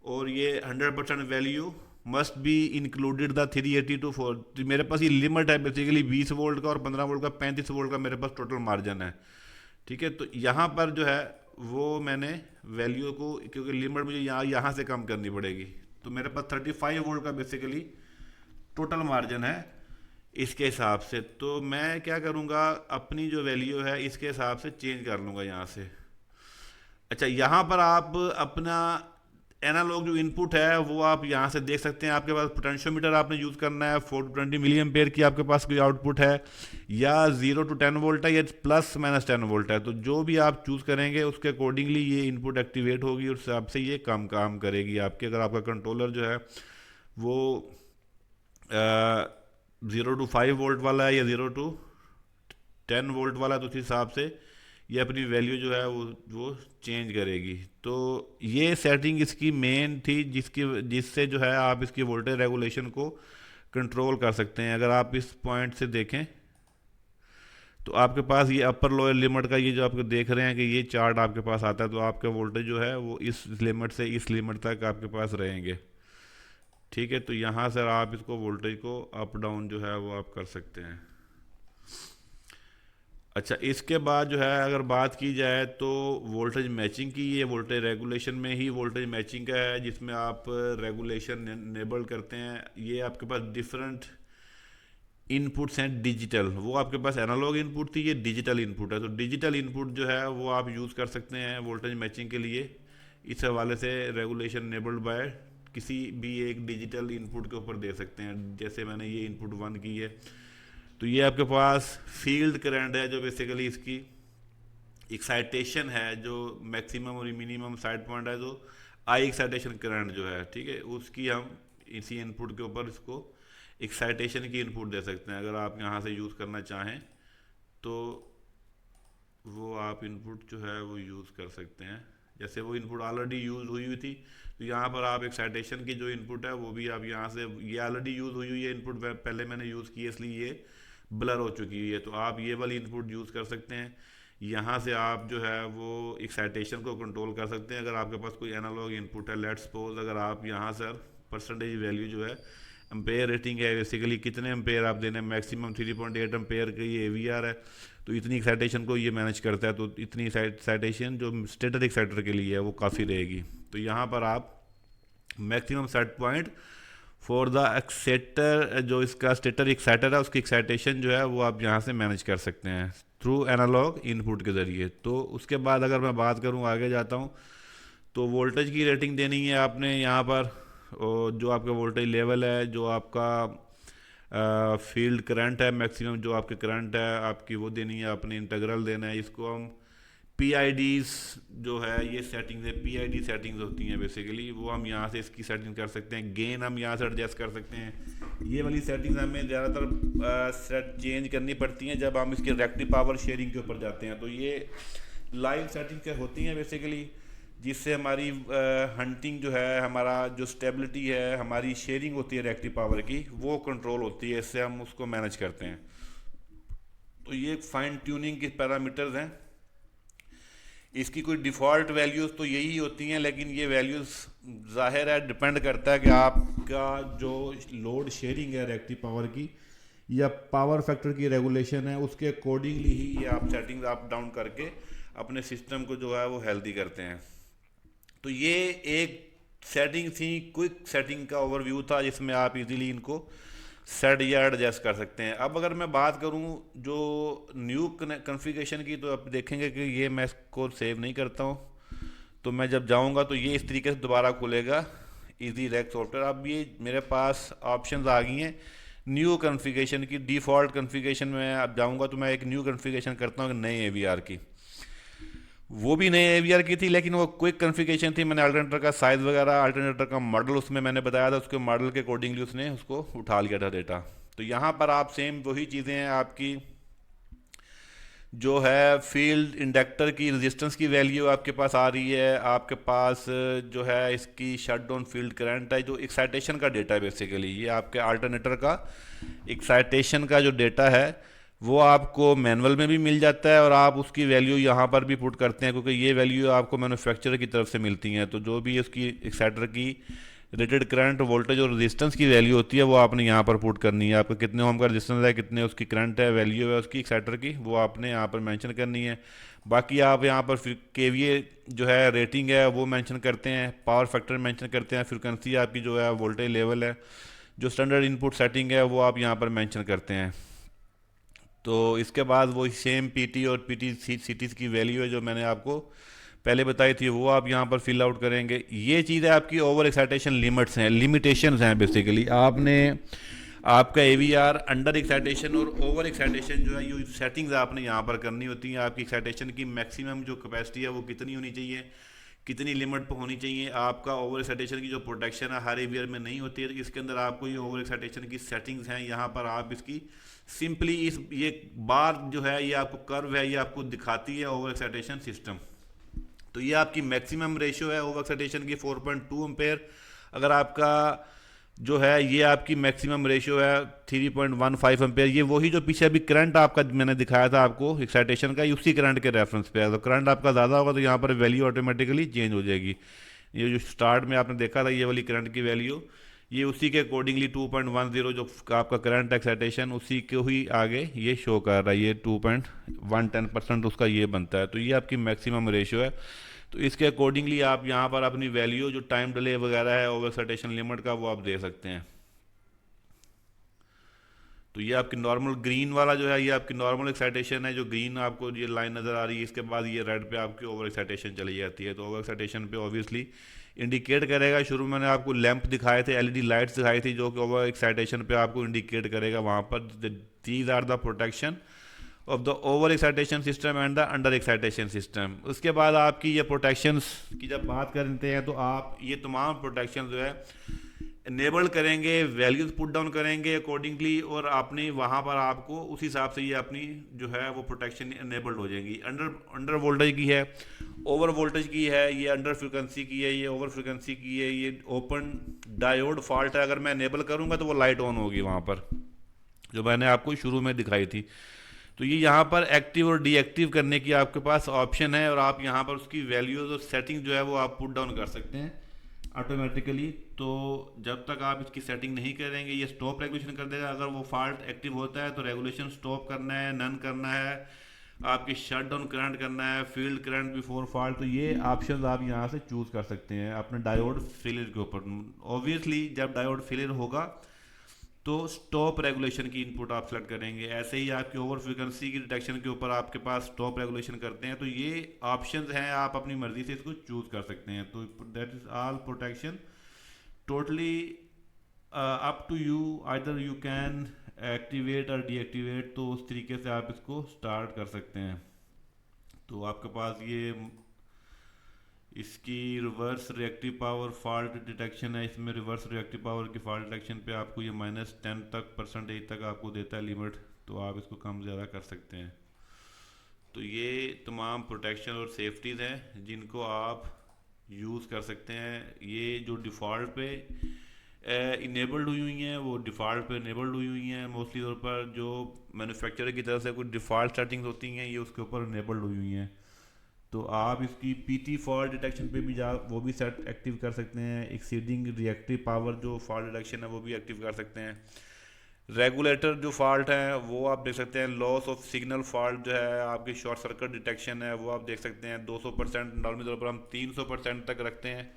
और ये 100% value must be included the 380 to 4। तो मेरे पास ये लिमिट है बेसिकली 20 वोल्ट का और 15 वोल्ट का, 35 वोल्ट का मेरे पास टोटल मार्जिन है, ठीक है। तो यहाँ पर जो है वो मैंने वैल्यू को, क्योंकि लिमिट मुझे यहाँ से कम करनी पड़ेगी, तो मेरे पास 35 वोल्ट का बेसिकली टोटल मार्जिन है इसके हिसाब से। तो मैं क्या करूँगा, अपनी जो वैल्यू है इसके हिसाब से चेंज कर लूँगा यहाँ से। अच्छा, यहाँ पर आप अपना एनालॉग जो इनपुट है वो आप यहाँ से देख सकते हैं। आपके पास पोटेंशियोमीटर आपने यूज़ करना है, 420 मिली एम्पेयर की आपके पास कोई आउटपुट है, या 0 to 10 वोल्ट है, या +- 10 वोल्ट है। तो जो भी आप चूज़ करेंगे उसके अकॉर्डिंगली ये इनपुट एक्टिवेट होगी और उस हिसाब से ये काम करेगी आपके। अगर आपका कंट्रोलर जो है वो 0 to 5 वोल्ट वाला है या 0 to 10 वोल्ट वाला, तो उस हिसाब से ये अपनी वैल्यू जो है वो चेंज करेगी। तो ये सेटिंग इसकी मेन थी जिससे जो है आप इसकी वोल्टेज रेगुलेशन को कंट्रोल कर सकते हैं। अगर आप इस पॉइंट से देखें तो आपके पास ये अपर लोअर लिमिट का ये जो आपको देख रहे हैं कि ये चार्ट आपके पास आता है, तो आपका वोल्टेज जो है वो इस लिमिट से इस लिमिट तक आपके पास रहेंगे। ठीक है। तो यहाँ से आप इसको वोल्टेज को अप डाउन जो है वो आप कर सकते हैं। अच्छा, इसके बाद जो है अगर बात की जाए तो वोल्टेज मैचिंग की, ये वोल्टेज रेगुलेशन में ही वोल्टेज मैचिंग का है, जिसमें आप रेगुलेशन इनेबल करते हैं। ये आपके पास डिफरेंट इनपुट्स हैं डिजिटल, वो आपके पास एनालॉग इनपुट थी, ये डिजिटल इनपुट है। तो डिजिटल इनपुट जो है वो आप यूज़ कर सकते हैं वोल्टेज मैचिंग के लिए। इस हवाले से रेगुलेशन इनेबल्ड बाय किसी भी एक डिजिटल इनपुट के ऊपर दे सकते हैं। जैसे मैंने ये इनपुट 1 की है, तो ये आपके पास फील्ड करंट है, जो बेसिकली इसकी एक्साइटेशन है, जो मैक्सिमम और मिनिमम साइड पॉइंट है, जो आई एक्साइटेशन करंट जो है, ठीक है, उसकी हम इसी इनपुट के ऊपर इसको एक्साइटेशन की इनपुट दे सकते हैं। अगर आप यहाँ से यूज़ करना चाहें तो वो आप इनपुट जो है वो यूज़ कर सकते हैं। जैसे वो इनपुट ऑलरेडी यूज़ हुई थी, तो यहाँ पर आप एक्साइटेशन की जो इनपुट है वो भी आप यहाँ से, ये ऑलरेडी यूज़ हुई हुई है इनपुट, पहले मैंने यूज़ की है इसलिए ये ब्लर हो चुकी हुई है, तो आप ये वाली इनपुट यूज़ कर सकते हैं। यहाँ से आप जो है वो एक्साइटेशन को कंट्रोल कर सकते हैं। अगर आपके पास कोई एनालॉग इनपुट है, लेट्स सपोज अगर आप यहाँ से परसेंटेज वैल्यू जो है, एम्पेयर रेटिंग है बेसिकली, कितने एम्पेयर आप देने, मैक्सिमम 3.8 एम्पेयर का ये AVR है, तो इतनी एक्साइटेशन को ये मैनेज करता है। तो इतनी एक्साइटेशन जो स्टेटर एक्साइटर के लिए है वो काफ़ी रहेगी। तो यहाँ पर आप maximum set point for the Exeter, जो इसका स्टेटर एक्साइटर है उसकी एक्साइटेशन जो है वो आप यहाँ से मैनेज कर सकते हैं थ्रू एनालॉग इनपुट के ज़रिए। तो उसके बाद अगर मैं बात करूँ, आगे जाता हूँ, तो वोल्टेज की रेटिंग देनी है आपने यहाँ पर, और जो आपका वोल्टेज लेवल है, जो आपका फील्ड करंट है, मैक्सिमम जो आपके करंट है आपकी, वो देनी है, अपने इंटीग्रल देना है। इसको हम PIDs जो है ये सेटिंग्स है, PID सेटिंग्स होती हैं बेसिकली, वो हम यहाँ से इसकी सेटिंग कर सकते हैं। गेन हम यहाँ से एडजस्ट कर सकते हैं। ये वाली सेटिंग्स हमें ज़्यादातर सेट चेंज करनी पड़ती हैं जब हम इसके रिएक्टिव पावर शेयरिंग के ऊपर जाते हैं। तो ये लाइव सेटिंग क्या होती हैं बेसिकली, जिससे हमारी हंटिंग जो है, हमारा जो स्टेबिलिटी है, हमारी शेयरिंग होती है रिएक्टिव पावर की, वो कंट्रोल होती है, इससे हम उसको मैनेज करते हैं। तो ये फाइन ट्यूनिंग के पैरामीटर्स हैं। इसकी कोई डिफ़ॉल्ट वैल्यूज़ तो यही होती हैं, लेकिन ये वैल्यूज़ ज़ाहिर है डिपेंड करता है कि आपका जो लोड शेयरिंग है रिएक्टिव पावर की या पावर फैक्टर की रेगुलेशन है, उसके अकॉर्डिंगली ही ये आप सेटिंग्स अप डाउन करके अपने सिस्टम को जो है वो हेल्दी करते हैं। तो ये एक सेटिंग थी, क्विक सेटिंग का ओवरव्यू था, जिसमें आप इजीली इनको सेट या एडजस्ट कर सकते हैं। अब अगर मैं बात करूं जो न्यू कॉन्फ़िगरेशन की, तो आप देखेंगे कि ये मैं इसको सेव नहीं करता हूं, तो मैं जब जाऊंगा तो ये इस तरीके से दोबारा खुलेगा इजी रैक सॉफ्टवेयर। अब ये मेरे पास ऑप्शंस आ गई हैं न्यू कॉन्फ़िगरेशन की। डिफ़ॉल्ट कॉन्फ़िगरेशन में अब जाऊंगा तो मैं एक न्यू कॉन्फ़िगरेशन करता हूँ नए AVR की। वो भी नए AVR की थी, लेकिन वो क्विक कॉन्फ़िगरेशन थी। मैंने अल्टरनेटर का साइज़ वगैरह, अल्टरनेटर का मॉडल उसमें मैंने बताया था, उसके मॉडल के अकॉर्डिंगली उसने उसको उठा लिया था डेटा। तो यहाँ पर आप सेम वही चीज़ें हैं, आपकी जो है फील्ड इंडक्टर की रेजिस्टेंस की वैल्यू आपके पास आ रही है, आपके पास जो है इसकी शट डाउन फील्ड करंट है, जो एक्साइटेशन का डेटा है बेसिकली, ये आपके अल्टरनेटर का एक्साइटेशन का जो डेटा है वो आपको मैनुअल में भी मिल जाता है, और आप उसकी वैल्यू यहाँ पर भी पुट करते हैं, क्योंकि ये वैल्यू आपको मैन्युफैक्चरर की तरफ से मिलती हैं। तो जो भी उसकी एक्साइटर की रेटेड करंट, वोल्टेज और रेजिस्टेंस की वैल्यू होती है वो आपने यहाँ पर पुट करनी है। आपको कितने ओम का रेजिस्टेंस है, कितने उसकी करंट है, वैल्यू है उसकी एक्साइटर की, वो आपने यहाँ पर मेंशन करनी है। बाकी आप यहाँ पर फिर KVA जो है रेटिंग है वो मेंशन करते हैं, पावर फैक्टर मेंशन करते हैं, फ्रिक्वेंसी आपकी जो है वोल्टेज लेवल है, जो स्टैंडर्ड इनपुट सेटिंग है वो आप यहाँ पर मेंशन करते हैं। तो इसके बाद वो सेम PT और PT CTs की वैल्यू है जो मैंने आपको पहले बताई थी, वो आप यहाँ पर फिल आउट करेंगे। ये चीज़ है आपकी ओवर एक्साइटेशन लिमिट्स हैं, लिमिटेशंस हैं बेसिकली। आपने आपका AVR अंडर एक्साइटेशन और ओवर एक्साइटेशन जो है ये सेटिंग्स आपने यहाँ पर करनी होती हैं। आपकी एक्साइटेशन की मैक्सिमम जो कैपेसिटी है वो कितनी होनी चाहिए, कितनी लिमिट पर होनी चाहिए। आपका ओवर एक्साइटेशन की जो प्रोटेक्शन है हर AVR में नहीं होती है, इसके अंदर आपको ये ओवर एक्साइटेशन की सेटिंग्स हैं। यहाँ पर आप इसकी सिंपली ये बार जो है, ये आपको कर्व है, ये आपको दिखाती है ओवर एक्साइटेशन सिस्टम। तो ये आपकी मैक्सिमम रेशियो है ओवर एक्साइटेशन की 4.2 एम्पेयर। अगर आपका जो है ये आपकी मैक्सिमम रेशियो है 3.15 एम्पेयर। ये वही जो पीछे अभी करंट आपका मैंने दिखाया था आपको एक्साइटेशन का, उसी करंट के रेफरेंस पे है। तो करंट आपका ज़्यादा होगा तो यहाँ पर वैल्यू ऑटोमेटिकली चेंज हो जाएगी। ये जो स्टार्ट में आपने देखा था ये वाली करंट की वैल्यू, ये उसी के अकॉर्डिंगली 2.10 जो आपका करंट एक्साइटेशन उसी को ही आगे ये शो कर रहा है, ये 2.110% उसका ये बनता है। तो ये आपकी मैक्सिमम रेशियो है। तो इसके अकॉर्डिंगली आप यहाँ पर अपनी वैल्यू जो टाइम डिले वगैरह है ओवर एक्साइटेशन लिमिट का वो आप दे सकते हैं। तो ये आपकी नॉर्मल ग्रीन वाला जो है ये आपकी नॉर्मल एक्साइटेशन है, जो ग्रीन आपको ये लाइन नज़र आ रही है। इसके बाद ये रेड पे आपकी ओवर एक्साइटेशन चली जाती है। तो ओवर एक्साइटेशन पे ऑब्वियसली इंडिकेट करेगा, शुरू में मैंने आपको लैंप दिखाए थे, एलईडी लाइट्स दिखाई थी जो कि ओवर एक्साइटेशन पे आपको इंडिकेट करेगा वहाँ पर। These are the protection of the over excitation system and the under excitation system. उसके बाद आपकी ये प्रोटेक्शंस की जब बात करते हैं तो आप ये तमाम प्रोटेक्शन जो है इनेबल करेंगे, वैल्यूज पुट डाउन करेंगे अकॉर्डिंगली, और आपने वहाँ पर आपको उस हिसाब से ये अपनी जो है वो प्रोटेक्शन इनेबल्ड हो जाएंगी। अंडर वोल्टेज की है, ओवर वोल्टेज की है, ये अंडर फ्रिक्वेंसी की है, ये ओवर फ्रिक्वेंसी की है, ये ओपन डायोड फॉल्ट है। अगर मैं इनेबल करूँगा तो वो लाइट ऑन होगी वहाँ पर, जो मैंने आपको शुरू में दिखाई थी। तो ये यहाँ पर एक्टिव और डीएक्टिव करने की आपके पास ऑप्शन है, और आप यहाँ पर उसकी वैल्यूज और सेटिंग जो है वो आप पुट डाउन कर सकते हैं ऑटोमेटिकली। तो जब तक आप इसकी सेटिंग नहीं करेंगे ये स्टॉप रेगुलेशन कर देगा। अगर वो फॉल्ट एक्टिव होता है तो रेगुलेशन स्टॉप करना है, नन करना है, आपकी शट डाउन करंट करना है, फील्ड करंट बिफोर फॉल्ट। तो ये ऑप्शन आप यहाँ से चूज कर सकते हैं अपने डायोड फेलियर के ऊपर। ऑब्वियसली जब डायोड फेलियर होगा तो स्टॉप रेगुलेशन की इनपुट आप सेलेक्ट करेंगे। ऐसे ही आपकी ओवर फ्रिक्वेंसी की डिटेक्शन के ऊपर आपके पास स्टॉप रेगुलेशन करते हैं। तो ये ऑप्शंस हैं, आप अपनी मर्जी से इसको चूज कर सकते हैं। तो that is all protection totally up to you, either you can activate और डीएक्टिवेट। तो उस तरीके से आप इसको स्टार्ट कर सकते हैं। तो आपके पास ये इसकी reverse reactive power fault detection है। इसमें रिवर्स रिएक्टिव पावर की फॉल्ट डिटेक्शन पे आपको ये -10 तक परसेंटेज तक आपको देता है लिमिट। तो आप इसको कम ज़्यादा कर सकते हैं। तो ये तमाम प्रोटेक्शन और सेफ्टीज़ हैं जिनको आप यूज़ कर सकते हैं। ये जो डिफ़ॉल्ट पे इनेबल्ड हुई हुई हैं वो डिफ़ॉल्ट पे इनेबल्ड हुई हुई हैं। मोस्टली तौर पर जो मैन्युफैक्चरर की तरफ से कुछ डिफ़ॉल्ट सेटिंग्स होती हैं ये उसके ऊपर इनेबल्ड हुई हुई हैं। तो आप इसकी पीटी फॉल्ट डिटेक्शन पे भी जा वो भी सेट एक्टिव कर सकते हैं। एक्सीडिंग रिएक्टिव पावर जो फॉल्ट डिटेक्शन है वो भी एक्टिव कर सकते हैं। रेगुलेटर जो फॉल्ट है वो आप देख सकते हैं। लॉस ऑफ सिग्नल फॉल्ट जो है, आपकी शॉर्ट सर्किट डिटेक्शन है वो आप देख सकते हैं। 200% नॉर्मली तौर पर हम 300% तक रखते हैं।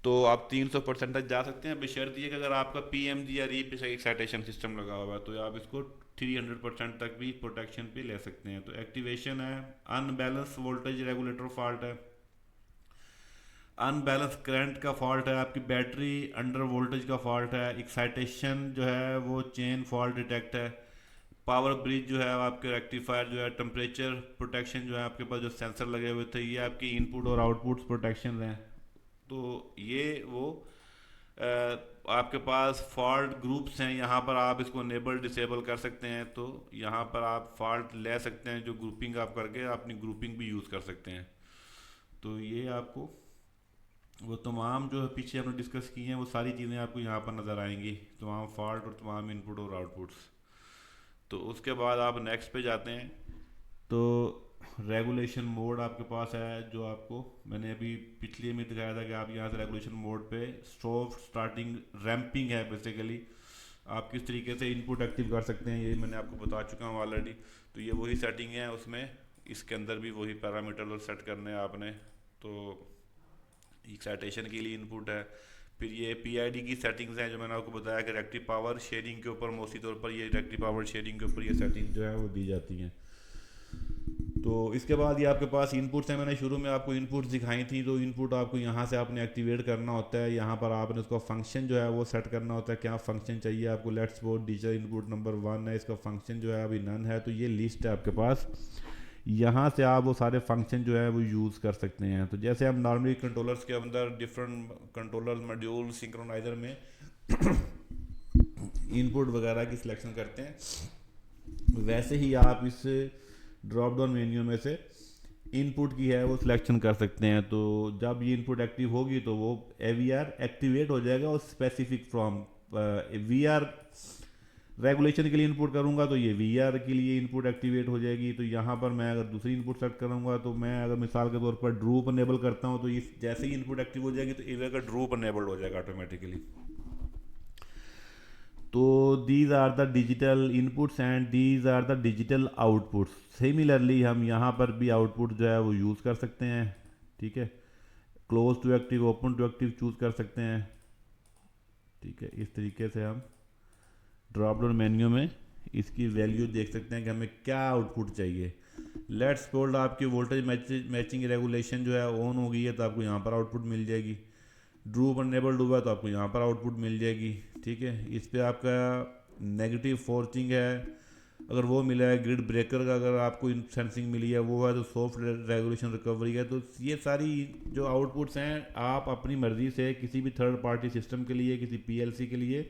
तो आप 300% तक जा सकते हैं, बशर्ते कि अगर आपका पीएमजी या री एक्साइटेशन सिस्टम लगा हुआ है तो आप इसको 300% तक भी प्रोटेक्शन पे ले सकते हैं। तो एक्टिवेशन है, अनबैलेंस वोल्टेज रेगुलेटर फॉल्ट है, अनबैलेंस करंट का फॉल्ट है, आपकी बैटरी अंडर वोल्टेज का फॉल्ट है, एक्साइटेशन जो है वो चेन फॉल्ट डिटेक्ट है, पावर ब्रिज जो है आपके रेक्टिफायर जो है, टेम्परेचर प्रोटेक्शन जो है आपके पास जो सेंसर लगे हुए थे, ये आपकी इनपुट और आउटपुट प्रोटेक्शन हैं। तो ये वो आपके पास फॉल्ट ग्रुप्स हैं, यहाँ पर आप इसको इनेबल डिसेबल कर सकते हैं। तो यहाँ पर आप फॉल्ट ले सकते हैं, जो ग्रुपिंग आप करके अपनी ग्रुपिंग भी यूज़ कर सकते हैं। तो ये आपको वो तमाम जो पीछे हमने डिस्कस की हैं वो सारी चीज़ें आपको यहाँ पर नज़र आएंगी, तमाम फॉल्ट और तमाम इनपुट और आउटपुट्स। तो उसके बाद आप नेक्स्ट पे जाते हैं। तो रेगुलेशन मोड आपके पास है, जो आपको मैंने अभी पिछले में दिखाया था कि आप यहाँ से रेगुलेशन मोड पे स्टॉप स्टार्टिंग रैंपिंग है बेसिकली, आप किस तरीके से इनपुट एक्टिव कर सकते हैं ये मैंने आपको बता चुका हूँ ऑलरेडी। तो ये वही सेटिंग है, उसमें इसके अंदर भी वही पैरामीटर सेट करने हैं आपने। तो एक्साइटेशन के लिए इनपुट है, फिर ये पीआईडी की सेटिंग्स हैं जो मैंने आपको बताया कि रेक्टिव पावर शेयरिंग के ऊपर मोस्टली तौर पर ये रेक्टिव पावर शेयरिंग के ऊपर ये सेटिंग जो है वो दी जाती हैं। तो इसके बाद ये आपके पास इनपुट्स हैं, मैंने शुरू में आपको इनपुट्स दिखाई थी। तो इनपुट आपको यहाँ से आपने एक्टिवेट करना होता है, यहाँ पर आपने उसका फंक्शन जो है वो सेट करना होता है, क्या फंक्शन चाहिए आपको। Let's suppose digital input number 1 है, इसका फंक्शन जो है अभी नन है। तो ये लिस्ट है आपके पास, यहाँ से आप वो सारे फंक्शन जो है वो यूज़ कर सकते हैं। तो जैसे हम नॉर्मली कंट्रोलर्स के अंदर डिफरेंट कंट्रोलर मॉड्यूल सिंक्रोनाइजर में इनपुट वगैरह की सिलेक्शन करते हैं, वैसे ही आप इस ड्रॉप डाउन मेन्यू में से इनपुट की है वो सिलेक्शन कर सकते हैं। तो जब ये इनपुट एक्टिव होगी तो वो AVR एक्टिवेट हो जाएगा, और स्पेसिफिक फ्रॉम VR रेगुलेशन के लिए इनपुट करूंगा तो ये VR के लिए इनपुट एक्टिवेट हो जाएगी। तो यहाँ पर मैं अगर दूसरी इनपुट सेट करूंगा, तो मैं अगर मिसाल के तौर पर ड्रूप अनेबल करता हूँ, तो ये जैसे ही इनपुट एक्टिव हो जाएगी तो AVR का ड्रूप अनेबल्ड हो जाएगा ऑटोमेटिकली। तो these are the digital inputs and these are the digital outputs. Similarly हम यहाँ पर भी आउटपुट जो है वो यूज़ कर सकते हैं, ठीक है। Close to active, open to active choose कर सकते हैं, ठीक है। इस तरीके से हम ड्रॉप डाउन मेन्यू में इसकी वैल्यू देख सकते हैं कि हमें क्या आउटपुट चाहिए। लेट्स सपोज आपकी वोल्टेज मैचिंग रेगुलेशन जो है ऑन हो गई है तो आपको यहाँ पर आउटपुट मिल जाएगी। ड्रूप अनेबल्ड हुआ तो आपको यहाँ पर आउटपुट मिल जाएगी, ठीक है। इस पे आपका नेगेटिव फोर्सिंग है, अगर वो मिला है, ग्रिड ब्रेकर का अगर आपको सेंसिंग मिली है वो है, तो सॉफ्ट रेगुलेशन रिकवरी है। तो ये सारी जो आउटपुट्स हैं आप अपनी मर्ज़ी से किसी भी थर्ड पार्टी सिस्टम के लिए, किसी पीएलसी के लिए,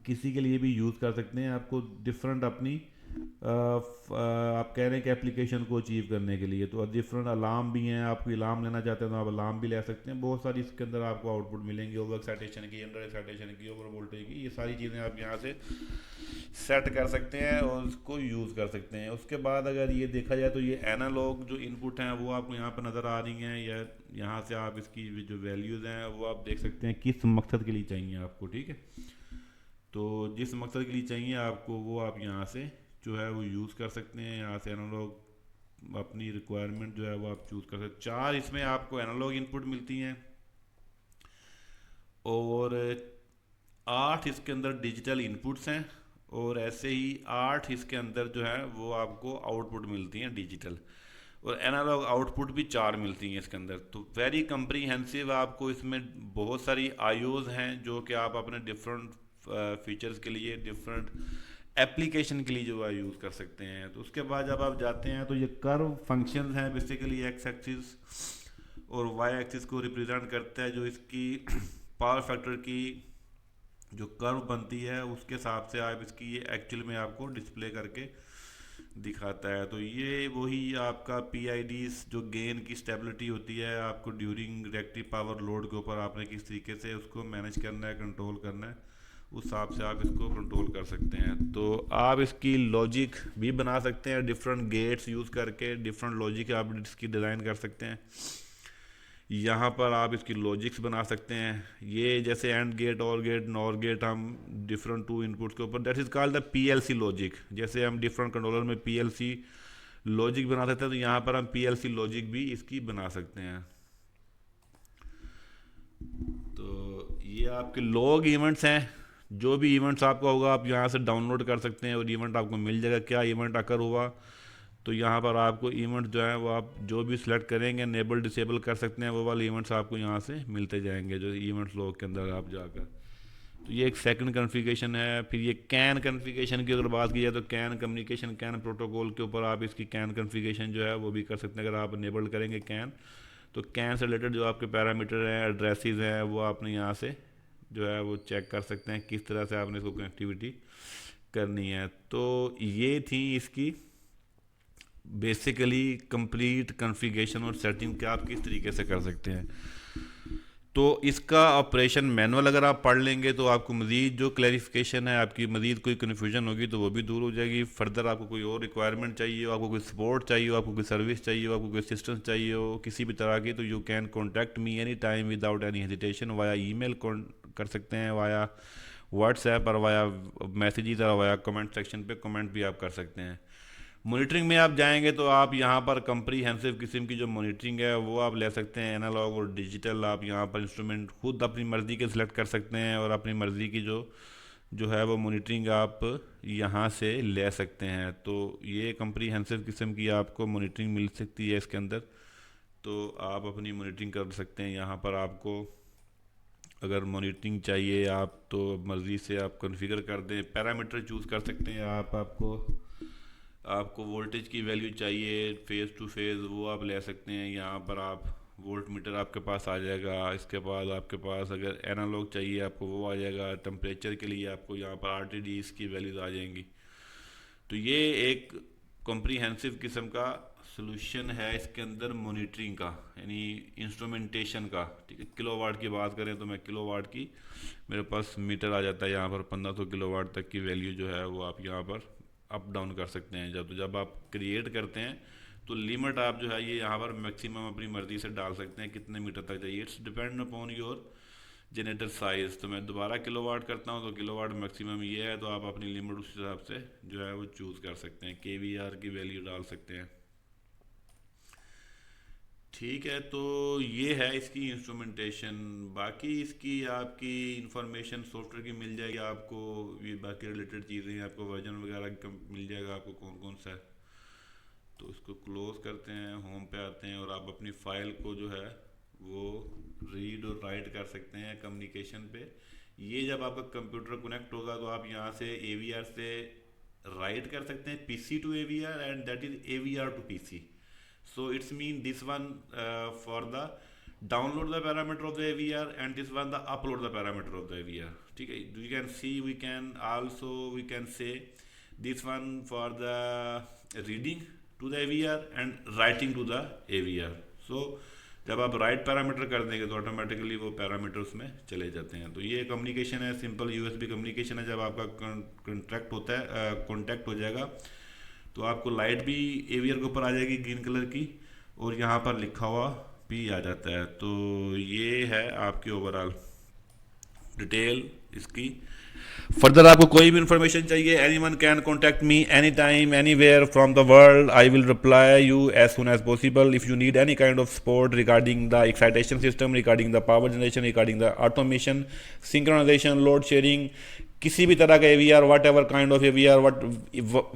किसी के लिए भी यूज़ कर सकते हैं। आपको डिफरेंट अपनी आप कह रहे हैं कि एप्लीकेशन को अचीव करने के लिए, तो डिफरेंट अलार्म भी हैं। आप अलार्म लेना चाहते हैं तो आप अलार्म भी ले सकते हैं। बहुत सारी इसके अंदर आपको आउटपुट मिलेंगे, ओवर एक्साइटेशन की, अंडर एक्साइटेशन की, ओवर वोल्टेज की, ये सारी चीज़ें आप यहाँ से सेट कर सकते हैं और उसको यूज़ कर सकते हैं। उसके बाद अगर ये देखा जाए तो ये एनालॉग जो इनपुट हैं वो आपको यहाँ पर नज़र आ रही हैं, या यहाँ से आप इसकी जो वैल्यूज़ हैं वो आप देख सकते हैं किस मकसद के लिए चाहिए आपको, ठीक है। तो जिस मकसद के लिए चाहिए आपको वो आप यहाँ से जो है वो यूज़ कर सकते हैं। यहाँ से एनालॉग अपनी रिक्वायरमेंट जो है वो आप चूज़ कर सकते हैं। 4 इसमें आपको एनालॉग इनपुट मिलती हैं और 8 इसके अंदर डिजिटल इनपुट्स हैं, और ऐसे ही 8 इसके अंदर जो है वो आपको आउटपुट मिलती हैं डिजिटल, और एनालॉग आउटपुट भी 4 मिलती हैं इसके अंदर। तो वेरी कम्प्रीहेंसिव आपको इसमें बहुत सारी आईओज़ हैं जो कि आप अपने डिफरेंट फीचर्स के लिए, डिफरेंट एप्लीकेशन के लिए जो है यूज़ कर सकते हैं। तो उसके बाद जब आप जाते हैं तो ये कर्व फंक्शंस हैं, बेसिकली एक्स एक्सिस और वाई एक्सिस को रिप्रेजेंट करता है, जो इसकी पावर फैक्टर की जो कर्व बनती है उसके हिसाब से आप इसकी ये एक्चुअल में आपको डिस्प्ले करके दिखाता है। तो ये वही आपका पी जो गेन की स्टेबिलिटी होती है आपको ड्यूरिंग रिएक्टिव पावर लोड के ऊपर आपने किस तरीके से उसको मैनेज करना है, कंट्रोल करना है, उस हिसाब से आप इसको कंट्रोल कर सकते हैं। तो आप इसकी लॉजिक भी बना सकते हैं, डिफरेंट गेट्स यूज़ करके डिफरेंट लॉजिक आप इसकी डिज़ाइन कर सकते हैं। यहाँ पर आप इसकी लॉजिक्स बना सकते हैं, ये जैसे एंड गेट, और गेट, नॉर गेट, हम डिफरेंट 2 इनपुट्स के ऊपर, that is called the PLC logic. जैसे हम डिफरेंट कंट्रोलर में पीएलसी लॉजिक बना सकते हैं, तो यहाँ पर हम पीएलसी लॉजिक भी इसकी बना सकते हैं। तो ये आपके लॉग इवेंट्स हैं, जो भी इवेंट्स आपका होगा आप यहाँ से डाउनलोड कर सकते हैं और इवेंट आपको मिल जाएगा, क्या इवेंट आकर हुआ। तो यहाँ पर आपको इवेंट जो है वो आप जो भी सिलेक्ट करेंगे इनेबल डिसेबल कर सकते हैं, वो वाले इवेंट्स आपको यहाँ से मिलते जाएंगे जो इवेंट्स लॉग के अंदर आप जाकर। तो ये एक सेकंड कॉन्फ़िगरेशन है। फिर ये कैन कॉन्फ़िगरेशन की अगर बात की जाए तो कैन कम्युनिकेशन, कैन प्रोटोकॉल के ऊपर आप इसकी कैन कॉन्फ़िगरेशन जो है वो भी कर सकते हैं। अगर आप इनेबल करेंगे कैन, तो कैन से रिलेटेड जो आपके पैरामीटर हैं, एड्रेसेस हैं, वो आपने यहाँ से जो है वो चेक कर सकते हैं किस तरह से आपने इसको कनेक्टिविटी करनी है। तो ये थी इसकी बेसिकली कंप्लीट कॉन्फ़िगरेशन और सेटिंग कि आप किस तरीके से कर सकते हैं। तो इसका ऑपरेशन मैनुअल अगर आप पढ़ लेंगे तो आपको मज़ीद जो क्लैरिफिकेशन है, आपकी मज़ीद कोई कन्फ्यूजन होगी तो वो भी दूर हो जाएगी। फर्दर आपको कोई और रिक्वायरमेंट चाहिए हो, आपको कोई सपोर्ट चाहिए हो, आपको कोई सर्विस चाहिए हो, आपको कोई असिस्टेंस चाहिए हो किसी भी तरह की, तो you can contact me any time without any hesitation. Via email कर सकते हैं, वाया व्हाट्सएप, और वाया मैसेजेस, और वाया कमेंट सेक्शन पे कमेंट भी आप कर सकते हैं। मॉनिटरिंग में आप जाएंगे तो आप यहाँ पर कंप्रीहेंसिव किस्म की जो मॉनिटरिंग है वो आप ले सकते हैं, एनालॉग और डिजिटल। आप यहाँ पर इंस्ट्रूमेंट खुद अपनी मर्ज़ी के सिलेक्ट कर सकते हैं और अपनी मर्ज़ी की जो है वो मॉनिटरिंग आप यहाँ से ले सकते हैं। तो ये कंप्रीहेंसिव किस्म की आपको मॉनिटरिंग मिल सकती है इसके अंदर। तो आप अपनी मॉनिटरिंग कर सकते हैं। यहाँ पर आपको अगर मॉनिटरिंग चाहिए आप तो मर्ज़ी से आप कॉन्फ़िगर कर दें, पैरामीटर चूज़ कर सकते हैं आप। आपको वोल्टेज की वैल्यू चाहिए फेज़ टू फेज़, वो आप ले सकते हैं। यहाँ पर आप वोल्ट मीटर आपके पास आ जाएगा। इसके बाद आपके पास अगर एनालॉग चाहिए आपको वो आ जाएगा। टेम्परेचर के लिए आपको यहाँ पर RTDs की वैल्यूज़ आ जाएंगी। तो ये एक कॉम्प्रीहेंसिव किस्म का सॉल्यूशन है इसके अंदर मॉनिटरिंग का, यानी इंस्ट्रूमेंटेशन का, ठीक है। किलोवाट की बात करें तो मैं किलोवाट की मेरे पास मीटर आ जाता है यहाँ पर। 1500 किलोवाट तक की वैल्यू जो है वो आप यहाँ पर अप डाउन कर सकते हैं। जब आप क्रिएट करते हैं तो लिमिट आप जो है ये यहाँ पर मैक्सिमम अपनी मर्ज़ी से डाल सकते हैं कितने मीटर तक चाहिए। It's depend upon your generator size, तो मैं दोबारा किलोवाट करता हूँ, तो किलोवाट मैक्सिमम ये है, तो आप अपनी लिमिट उस हिसाब से जो है वो चूज़ कर सकते हैं, केवीआर की वैल्यू डाल सकते हैं। ठीक है, तो ये है इसकी इंस्ट्रूमेंटेशन। बाकी इसकी आपकी इंफॉर्मेशन सॉफ्टवेयर की मिल जाएगी आपको, ये बाकी रिलेटेड चीज़ें आपको वर्जन वगैरह का मिल जाएगा आपको कौन कौन सा है। तो इसको क्लोज करते हैं, होम पे आते हैं, और आप अपनी फाइल को जो है वो रीड और राइट कर सकते हैं कम्युनिकेशन पे। ये जब आपका कंप्यूटर कनेक्ट होगा तो आप यहाँ से AVR से राइट कर सकते हैं PC to AVR, and that is AVR to PC. So it's mean this one for the download the parameter of the AVR, and this one the upload the parameter of the AVR. ठीक है, you can see we can say this one for the reading to the AVR and writing to the AVR. So जब आप right parameter कर देंगे तो automatically वो parameter उसमें चले जाते हैं। तो ये कम्युनिकेशन है, सिंपल USB कम्युनिकेशन है। जब आपका कॉन्टैक्ट होता है, कॉन्टैक्ट हो जाएगा, तो आपको लाइट भी AVR के ऊपर आ जाएगी ग्रीन कलर की, और यहाँ पर लिखा हुआ भी आ जाता है। तो ये है आपकी ओवरऑल डिटेल इसकी। फर्दर आपको कोई भी इंफॉर्मेशन चाहिए, anyone can contact me any time anywhere from the world, I will reply you as soon as possible. If you need any kind of support regarding the excitation system, regarding the power generation, regarding the automation, synchronization, load sharing, किसी भी तरह का AVR, what ever kind of AVR,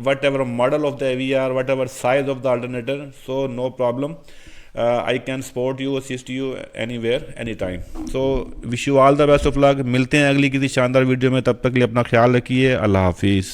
what ever model of the AVR, what ever size of the alternator, so no problem, I can support you, assist you anywhere any time. So wish you all the best of luck. मिलते हैं अगली किसी शानदार video में, तब तक के लिए अपना ख्याल रखिए। अल्लाह हाफिज़।